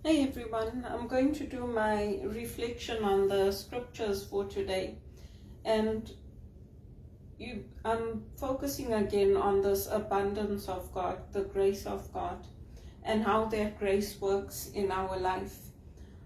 Hey everyone, I'm going to do my reflection on the scriptures for today, and I'm focusing again on this abundance of God, the grace of God, and how that grace works in our life.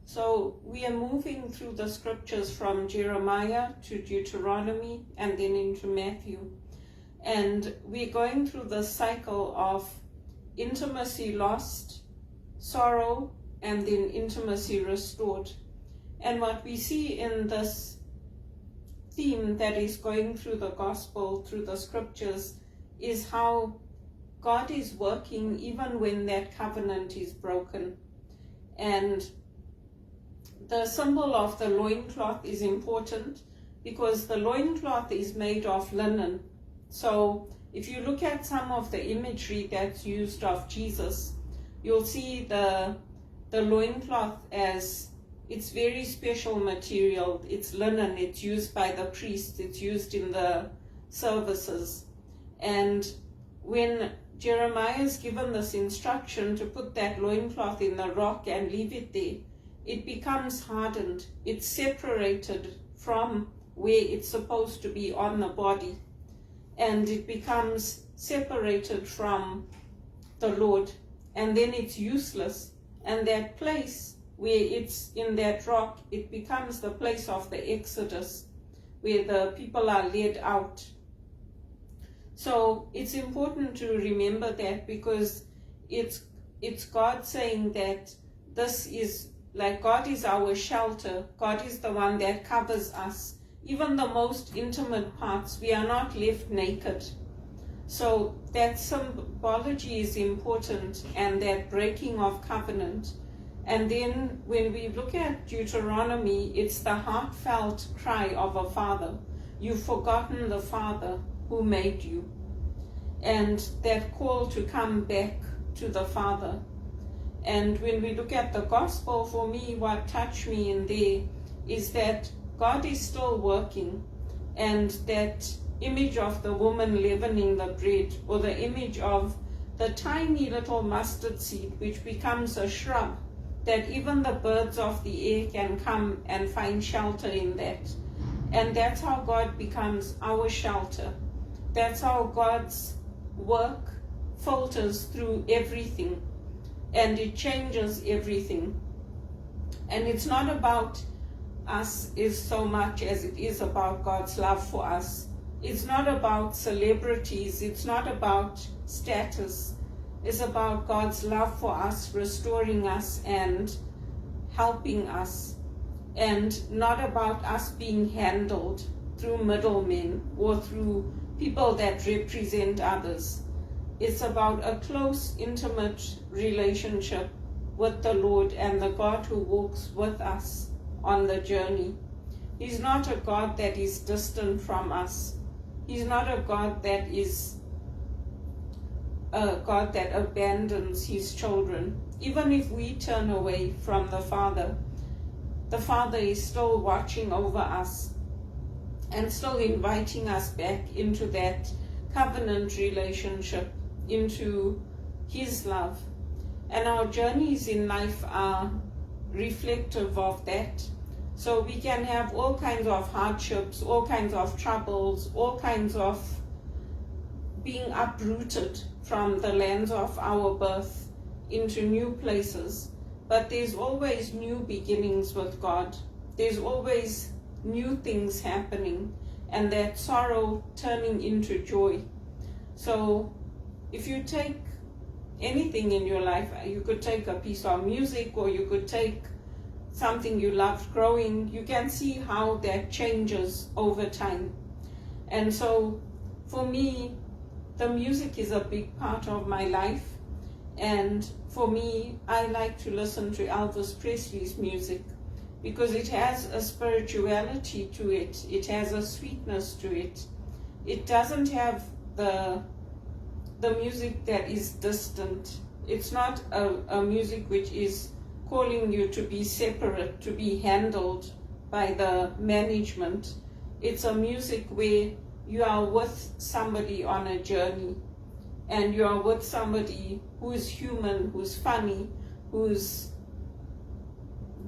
So we are moving through the scriptures from Jeremiah to Deuteronomy and then into Matthew, and we're going through the cycle of intimacy lost, sorrow, and then intimacy restored. And what we see in this theme that is going through the gospel, through the scriptures, is how God is working even when that covenant is broken. And the symbol of the loincloth is important because the loincloth is made of linen. So if you look at some of the imagery that's used of Jesus, you'll see the loincloth as it's very special material. It's linen, it's used by the priests, it's used in the services. And when Jeremiah is given this instruction to put that loincloth in the rock and leave it there, it becomes hardened. It's separated from where it's supposed to be on the body. And it becomes separated from the Lord. And then it's useless. And that place where it's in that rock, it becomes the place of the Exodus, where the people are led out. So it's important to remember that, because it's God saying that this is, like, God is our shelter. God is the one that covers us. Even the most intimate parts, we are not left naked. So that symbology is important, and that breaking of covenant. And then when we look at Deuteronomy, it's the heartfelt cry of a father. You've forgotten the Father who made you. And that call to come back to the Father. And when we look at the gospel, for me, what touched me in there is that God is still working, and that image of the woman leavening the bread, or the image of the tiny little mustard seed which becomes a shrub, that even the birds of the air can come and find shelter in that. And that's how God becomes our shelter. That's how God's work filters through everything, and it changes everything. And it's not about us is so much as it is about God's love for us. It's not about celebrities. It's not about status. It's about God's love for us, restoring us and helping us. And not about us being handled through middlemen or through people that represent others. It's about a close, intimate relationship with the Lord and the God who walks with us on the journey. He's not a God that is distant from us. He's not a God that is a God that abandons his children. Even if we turn away from the Father is still watching over us and still inviting us back into that covenant relationship, into his love. And our journeys in life are reflective of that. So we can have all kinds of hardships, all kinds of troubles, all kinds of being uprooted from the lands of our birth into new places. But there's always new beginnings with God. There's always new things happening, and that sorrow turning into joy. So if you take anything in your life, you could take a piece of music, or you could take something you loved growing, you can see how that changes over time. And so for me, the music is a big part of my life. And for me, I like to listen to Elvis Presley's music because it has a spirituality to it. It has a sweetness to it. It doesn't have the music that is distant. It's not a music which is calling you to be separate, to be handled by the management. It's a music where you are with somebody on a journey, and you are with somebody who is human, who's funny, who's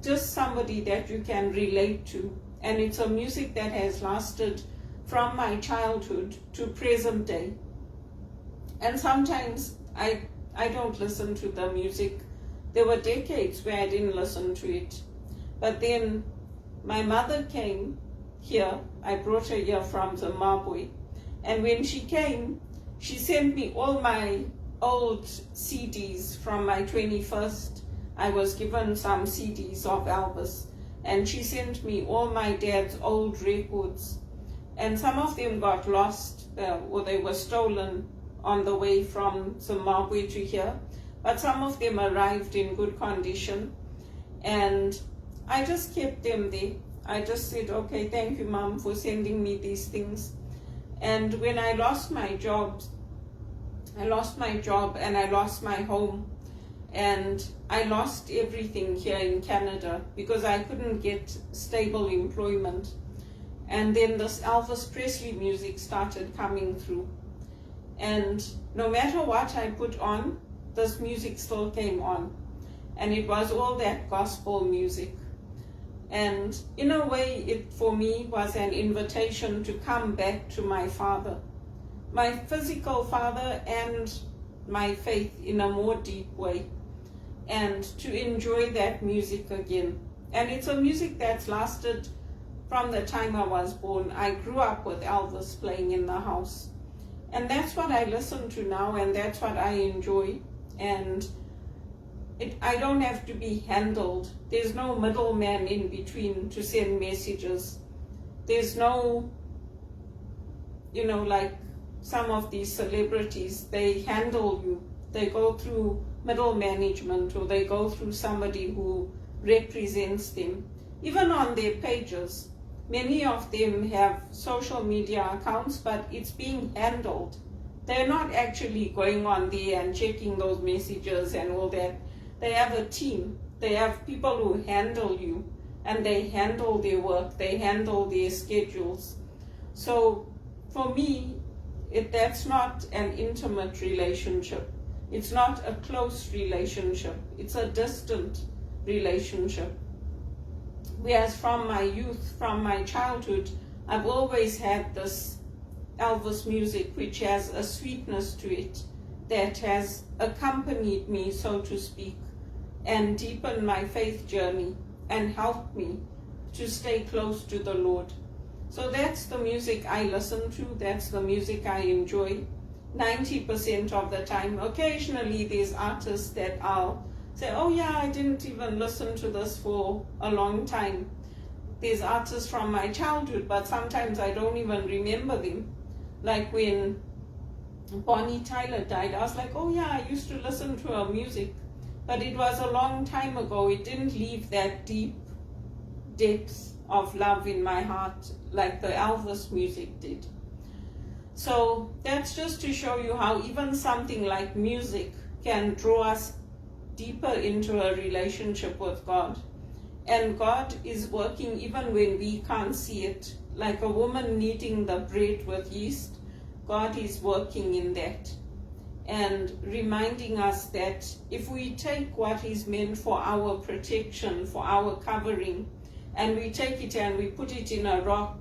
just somebody that you can relate to. And it's a music that has lasted from my childhood to present day. And sometimes I don't listen to the music. There were decades where I didn't listen to it. But then my mother came here. I brought her here from Zimbabwe. And when she came, she sent me all my old CDs from my 21st. I was given some CDs of Elvis. And she sent me all my dad's old records. And some of them got lost or they were stolen on the way from Zimbabwe to here. But some of them arrived in good condition. And I just kept them there. I just said, okay, thank you, Mom, for sending me these things. And when I lost my job and I lost my home and I lost everything here in Canada because I couldn't get stable employment. And then this Elvis Presley music started coming through. And no matter what I put on, this music still came on. And it was all that gospel music. And in a way, it for me was an invitation to come back to my father, my physical father and my faith in a more deep way, and to enjoy that music again. And it's a music that's lasted from the time I was born. I grew up with Elvis playing in the house. And that's what I listen to now, and that's what I enjoy. And I don't have to be handled. There's no middleman in between to send messages. There's no, like some of these celebrities, they handle you. They go through middle management or they go through somebody who represents them. Even on their pages, many of them have social media accounts, but it's being handled. They're not actually going on there and checking those messages and all that. They have a team. They have people who handle you, and they handle their work. They handle their schedules. So for me, that's not an intimate relationship. It's not a close relationship. It's a distant relationship. Whereas from my youth, from my childhood, I've always had this Elvis music, which has a sweetness to it, that has accompanied me, so to speak, and deepened my faith journey and helped me to stay close to the Lord. So that's the music I listen to. That's the music I enjoy 90% of the time. Occasionally there's artists that I'll say, oh yeah, I didn't even listen to this for a long time. There's artists from my childhood, but sometimes I don't even remember them. Like when Bonnie Tyler died, I was like, oh yeah, I used to listen to her music, but it was a long time ago. It didn't leave that deep depth of love in my heart like the Elvis music did. So that's just to show you how even something like music can draw us deeper into a relationship with God. And God is working even when we can't see it. Like a woman kneading the bread with yeast, God is working in that and reminding us that if we take what is meant for our protection, for our covering, and we take it and we put it in a rock,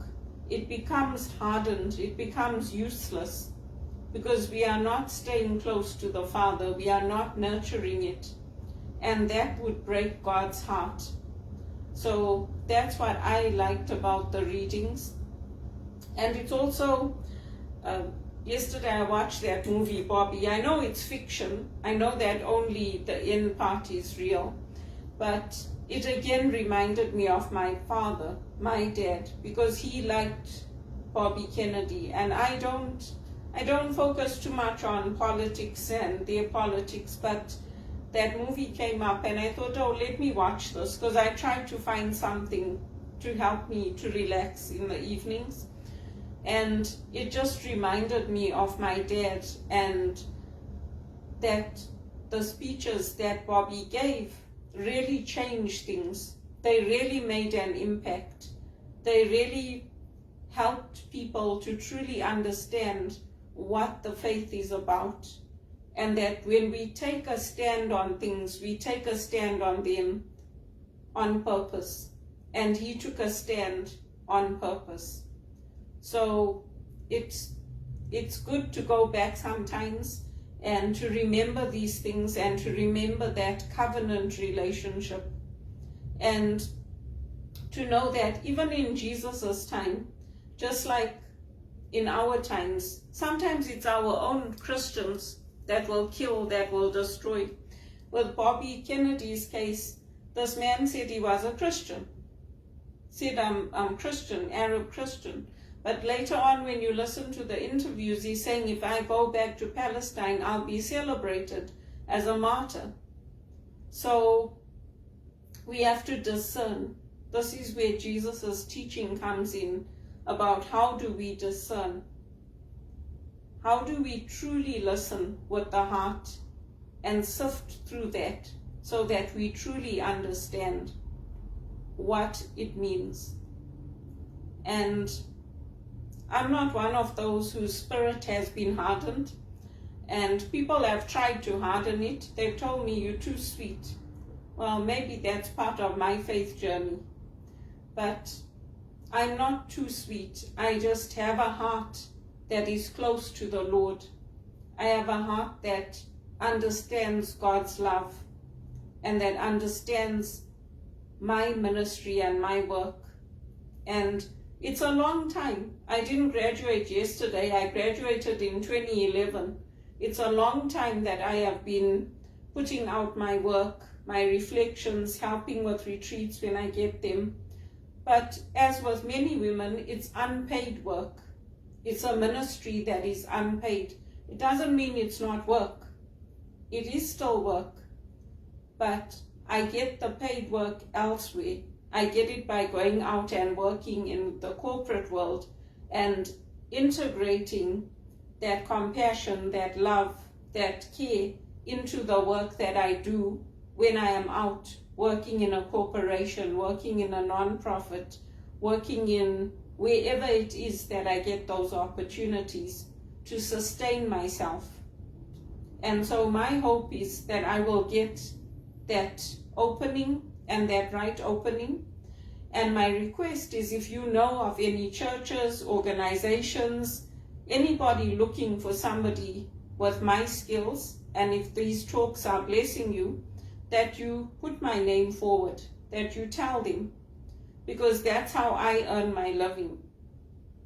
it becomes hardened, it becomes useless, because we are not staying close to the Father, we are not nurturing it, and that would break God's heart. So that's what I liked about the readings. And it's also, yesterday I watched that movie, Bobby. I know it's fiction, I know that only the end part is real, but it again reminded me of my father, my dad, because he liked Bobby Kennedy, and I don't focus too much on politics and their politics, but that movie came up and I thought, oh, let me watch this, because I tried to find something to help me to relax in the evenings, and it just reminded me of my dad, and that the speeches that Bobby gave really changed things. They really made an impact. They really helped people to truly understand what the faith is about, and that when we take a stand on things, we take a stand on them on purpose, and he took a stand on purpose. So it's good to go back sometimes and to remember these things and to remember that covenant relationship, and to know that even in Jesus's time, just like in our times, sometimes it's our own Christians that will kill, that will destroy. With Bobby Kennedy's case, this man said he was a Christian, said I'm Christian, Arab Christian. But later on, when you listen to the interviews, he's saying, if I go back to Palestine, I'll be celebrated as a martyr. So we have to discern. This is where Jesus' teaching comes in, about how do we discern? How do we truly listen with the heart and sift through that so that we truly understand what it means? And I'm not one of those whose spirit has been hardened, and people have tried to harden it. They've told me, you're too sweet. Well, maybe that's part of my faith journey, but I'm not too sweet. I just have a heart that is close to the Lord. I have a heart that understands God's love and that understands my ministry and my work. And it's a long time. I didn't graduate yesterday. I graduated in 2011. It's a long time that I have been putting out my work, my reflections, helping with retreats when I get them. But as with many women, it's unpaid work. It's a ministry that is unpaid. It doesn't mean it's not work. It is still work. But I get the paid work elsewhere. I get it by going out and working in the corporate world and integrating that compassion, that love, that care into the work that I do when I am out working in a corporation, working in a non-profit, working in wherever it is that I get those opportunities to sustain myself. And so my hope is that I will get that opening and that right opening. And my request is, if you know of any churches, organizations, anybody looking for somebody with my skills, and if these talks are blessing you, that you put my name forward, that you tell them, because that's how I earn my living.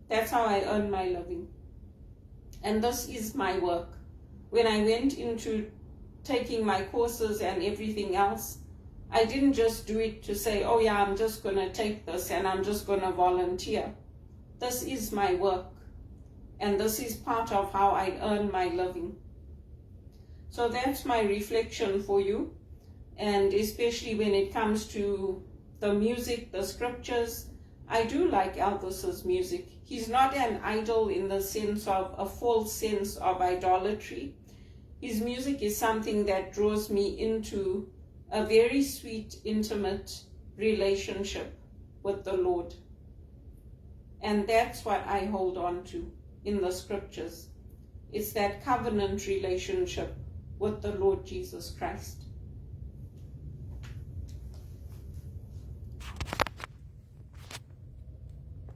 That's how I earn my living. And this is my work. When I went into taking my courses and everything else, I didn't just do it to say, oh yeah, I'm just going to take this and I'm just going to volunteer. This is my work. And this is part of how I earn my living. So that's my reflection for you. And especially when it comes to the music, the scriptures, I do like Elvis's music. He's not an idol in the sense of a false sense of idolatry. His music is something that draws me into a very sweet, intimate relationship with the Lord. And that's what I hold on to in the scriptures. It's that covenant relationship with the Lord Jesus Christ.